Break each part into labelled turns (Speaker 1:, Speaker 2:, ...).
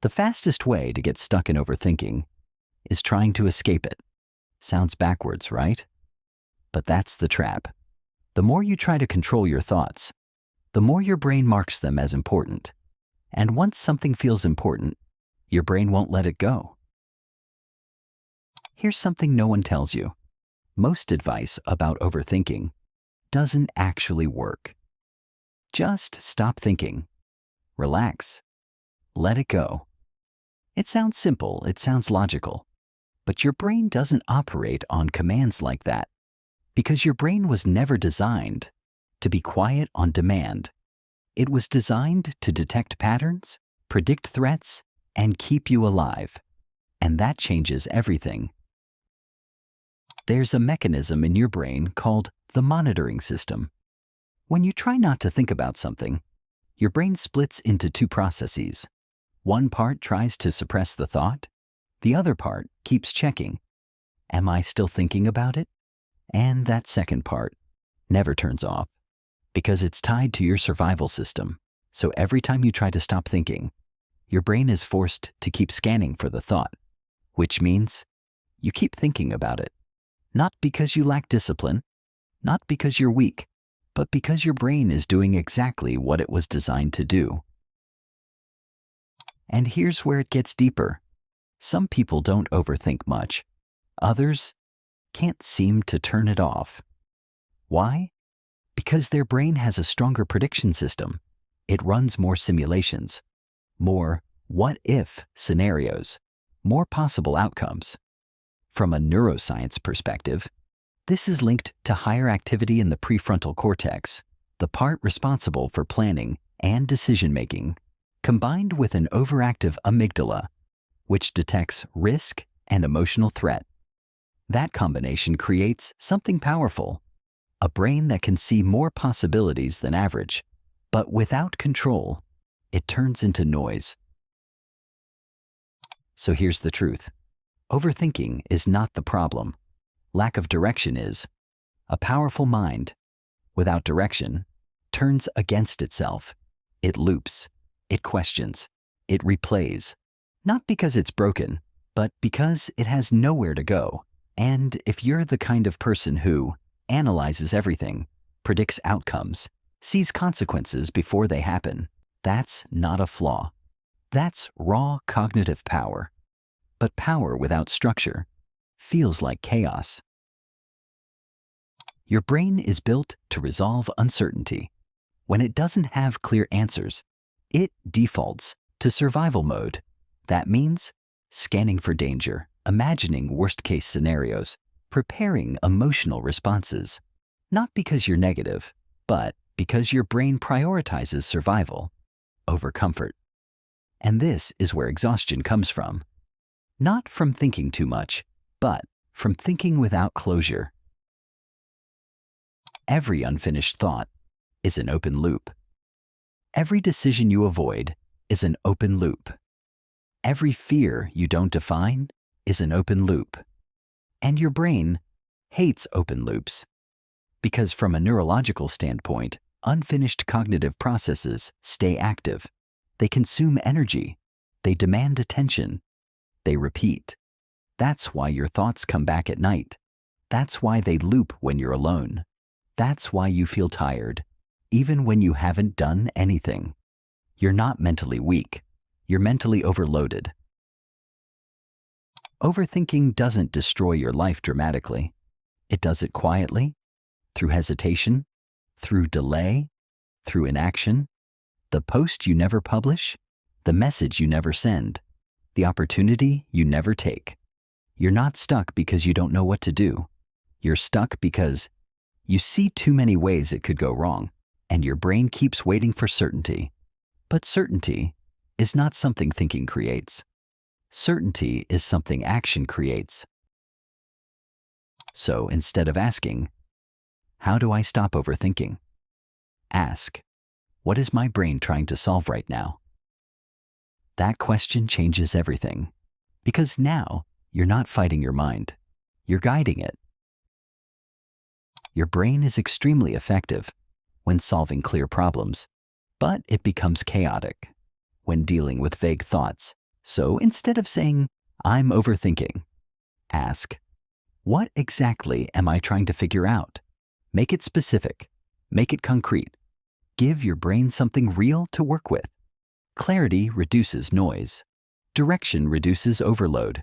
Speaker 1: The fastest way to get stuck in overthinking is trying to escape it. Sounds backwards, right? But that's the trap. The more you try to control your thoughts, the more your brain marks them as important. And once something feels important, your brain won't let it go. Here's something no one tells you. Most advice about overthinking doesn't actually work. Just stop thinking. Relax. Let it go. It sounds simple, it sounds logical, but your brain doesn't operate on commands like that because your brain was never designed to be quiet on demand. It was designed to detect patterns, predict threats, and keep you alive. And that changes everything. There's a mechanism in your brain called the monitoring system. When you try not to think about something, your brain splits into two processes. One part tries to suppress the thought. The other part keeps checking. Am I still thinking about it? And that second part never turns off because it's tied to your survival system. So every time you try to stop thinking, your brain is forced to keep scanning for the thought, which means you keep thinking about it. Not because you lack discipline, not because you're weak, but because your brain is doing exactly what it was designed to do. And here's where it gets deeper. Some people don't overthink much. Others can't seem to turn it off. Why? Because their brain has a stronger prediction system. It runs more simulations, more what-if scenarios, more possible outcomes. From a neuroscience perspective, this is linked to higher activity in the prefrontal cortex, the part responsible for planning and decision-making, combined with an overactive amygdala, which detects risk and emotional threat. That combination creates something powerful, a brain that can see more possibilities than average, but without control, it turns into noise. So here's the truth. Overthinking is not the problem. Lack of direction is. A powerful mind, without direction, turns against itself. It loops. It questions. It replays. Not because it's broken, but because it has nowhere to go. And if you're the kind of person who analyzes everything, predicts outcomes, sees consequences before they happen, that's not a flaw. That's raw cognitive power. But power without structure feels like chaos. Your brain is built to resolve uncertainty. When it doesn't have clear answers, it defaults to survival mode. That means scanning for danger, imagining worst-case scenarios, preparing emotional responses. Not because you're negative, but because your brain prioritizes survival over comfort. And this is where exhaustion comes from. Not from thinking too much, but from thinking without closure. Every unfinished thought is an open loop. Every decision you avoid is an open loop. Every fear you don't define is an open loop. And your brain hates open loops. Because from a neurological standpoint, unfinished cognitive processes stay active. They consume energy. They demand attention. They repeat. That's why your thoughts come back at night. That's why they loop when you're alone. That's why you feel tired, even when you haven't done anything. You're not mentally weak. You're mentally overloaded. Overthinking doesn't destroy your life dramatically. It does it quietly, through hesitation, through delay, through inaction, the post you never publish, the message you never send, the opportunity you never take. You're not stuck because you don't know what to do. You're stuck because you see too many ways it could go wrong, and your brain keeps waiting for certainty. But certainty is not something thinking creates. Certainty is something action creates. So instead of asking, how do I stop overthinking? Ask, what is my brain trying to solve right now? That question changes everything, because now you're not fighting your mind, you're guiding it. Your brain is extremely effective when solving clear problems, but it becomes chaotic when dealing with vague thoughts, So instead of saying, I'm overthinking, ask, what exactly am I trying to figure out? Make it specific. Make it concrete. Give your brain something real to work with. Clarity reduces noise. Direction reduces overload.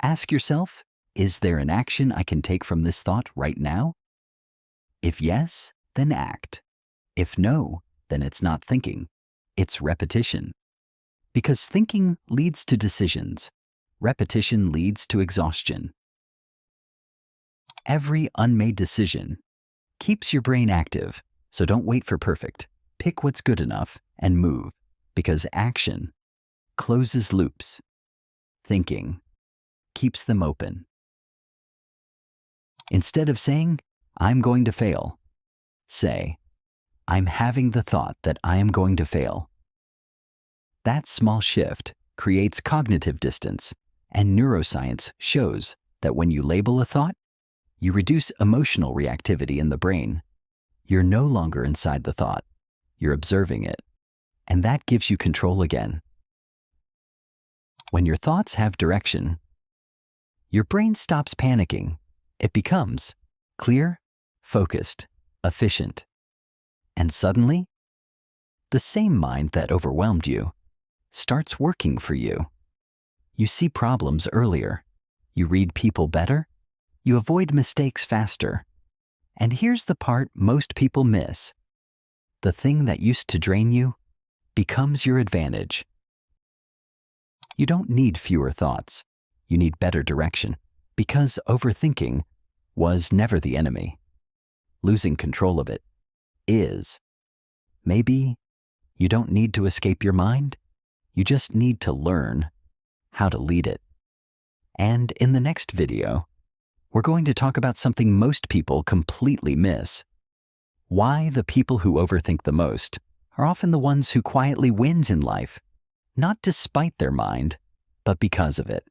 Speaker 1: Ask yourself, is there an action I can take from this thought right now? If yes, then act. If no, then it's not thinking. It's repetition. Because thinking leads to decisions. Repetition leads to exhaustion. Every unmade decision keeps your brain active, so don't wait for perfect. Pick what's good enough and move, because action closes loops. Thinking keeps them open. Instead of saying, I'm going to fail, say, I'm having the thought that I am going to fail. That small shift creates cognitive distance, and neuroscience shows that when you label a thought, you reduce emotional reactivity in the brain. You're no longer inside the thought, you're observing it, and that gives you control again. When your thoughts have direction, your brain stops panicking. It becomes clear, focused, efficient. And suddenly, the same mind that overwhelmed you starts working for you. You see problems earlier. You read people better. You avoid mistakes faster. And here's the part most people miss. The thing that used to drain you becomes your advantage. You don't need fewer thoughts. You need better direction, because overthinking was never the enemy. Losing control of it is. Maybe you don't need to escape your mind. You just need to learn how to lead it. And in the next video, we're going to talk about something most people completely miss. Why the people who overthink the most are often the ones who quietly win in life, not despite their mind, but because of it.